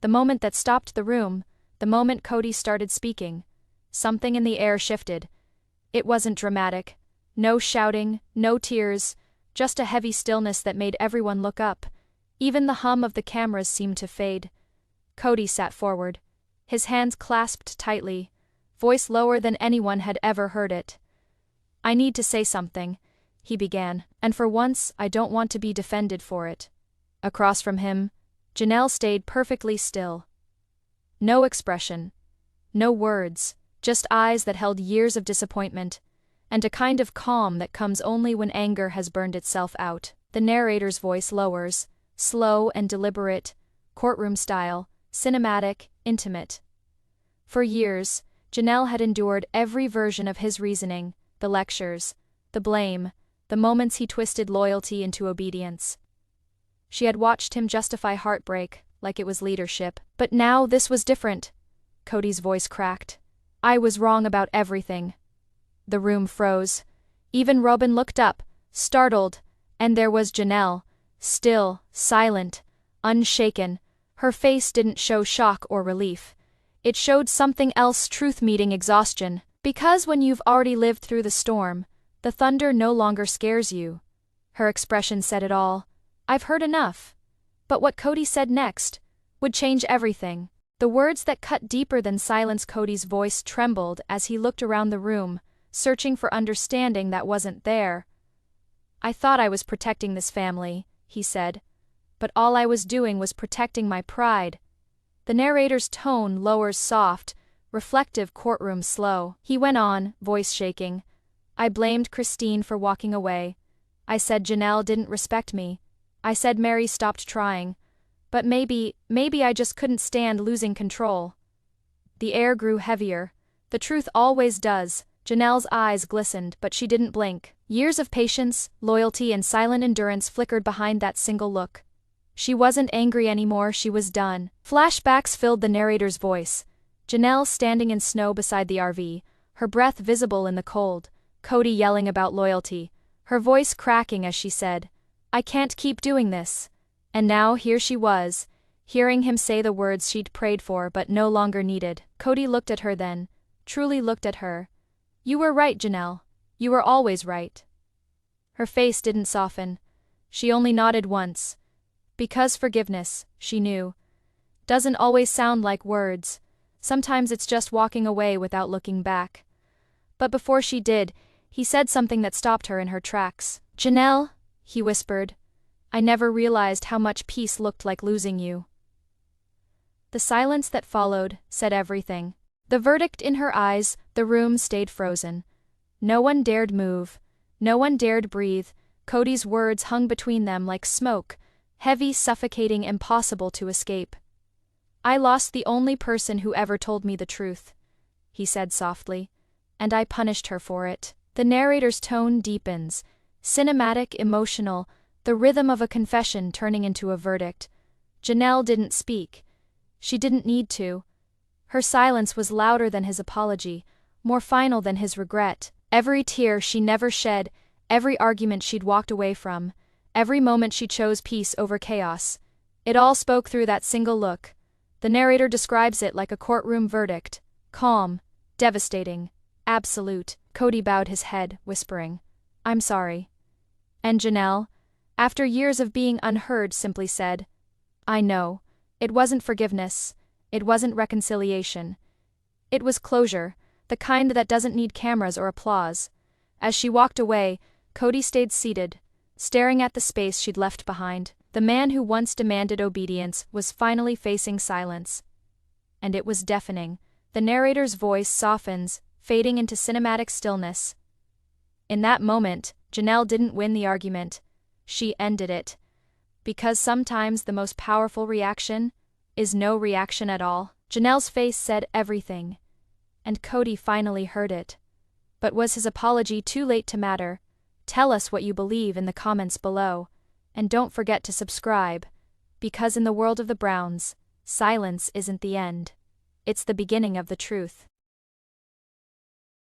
The moment that stopped the room, the moment Kody started speaking, something in the air shifted. It wasn't dramatic. No shouting, no tears, just a heavy stillness that made everyone look up. Even the hum of the cameras seemed to fade. Kody sat forward, his hands clasped tightly, voice lower than anyone had ever heard it. "I need to say something," he began, "and for once I don't want to be defended for it." Across from him, Janelle stayed perfectly still. No expression, no words, just eyes that held years of disappointment, and a kind of calm that comes only when anger has burned itself out. The narrator's voice lowers, slow and deliberate, courtroom style, cinematic, intimate. For years, Janelle had endured every version of his reasoning, the lectures, the blame, the moments he twisted loyalty into obedience. She had watched him justify heartbreak, like it was leadership. But now this was different. Kody's voice cracked. "I was wrong about everything." The room froze. Even Robin looked up, startled, and there was Janelle, still, silent, unshaken. Her face didn't show shock or relief. It showed something else, truth meeting exhaustion. Because when you've already lived through the storm, the thunder no longer scares you. Her expression said it all. "I've heard enough." But what Kody said next would change everything. The words that cut deeper than silence. Kody's voice trembled as he looked around the room, searching for understanding that wasn't there. "I thought I was protecting this family," he said. "But all I was doing was protecting my pride." The narrator's tone lowers, soft, reflective, courtroom slow. He went on, voice shaking. "I blamed Christine for walking away. I said Janelle didn't respect me. I said Mary stopped trying. But maybe I just couldn't stand losing control." The air grew heavier. The truth always does. Janelle's eyes glistened, but she didn't blink. Years of patience, loyalty, and silent endurance flickered behind that single look. She wasn't angry anymore, she was done. Flashbacks filled the narrator's voice. Janelle standing in snow beside the RV, her breath visible in the cold. Kody yelling about loyalty, her voice cracking as she said, "I can't keep doing this." And now here she was, hearing him say the words she'd prayed for but no longer needed. Kody looked at her then, truly looked at her. "You were right, Janelle. You were always right." Her face didn't soften. She only nodded once. Because forgiveness, she knew, doesn't always sound like words. Sometimes it's just walking away without looking back. But before she did, he said something that stopped her in her tracks. "Janelle," he whispered, "I never realized how much peace looked like losing you." The silence that followed said everything. The verdict in her eyes, the room stayed frozen. No one dared move. No one dared breathe. Kody's words hung between them like smoke, heavy, suffocating, impossible to escape. "I lost the only person who ever told me the truth," he said softly, "and I punished her for it." The narrator's tone deepens, cinematic, emotional, the rhythm of a confession turning into a verdict. Janelle didn't speak. She didn't need to. Her silence was louder than his apology, more final than his regret. Every tear she never shed, every argument she'd walked away from, every moment she chose peace over chaos, it all spoke through that single look. The narrator describes it like a courtroom verdict, calm, devastating, absolute. Kody bowed his head, whispering, "I'm sorry." And Janelle, after years of being unheard, simply said, "I know. It wasn't forgiveness. It wasn't reconciliation. It was closure, the kind that doesn't need cameras or applause." As she walked away, Kody stayed seated, staring at the space she'd left behind. The man who once demanded obedience was finally facing silence. And it was deafening. The narrator's voice softens, fading into cinematic stillness. In that moment, Janelle didn't win the argument. She ended it. Because sometimes the most powerful reaction is no reaction at all. Janelle's face said everything. And Kody finally heard it. But was his apology too late to matter? Tell us what you believe in the comments below. And don't forget to subscribe, because in the world of the Browns, silence isn't the end. It's the beginning of the truth.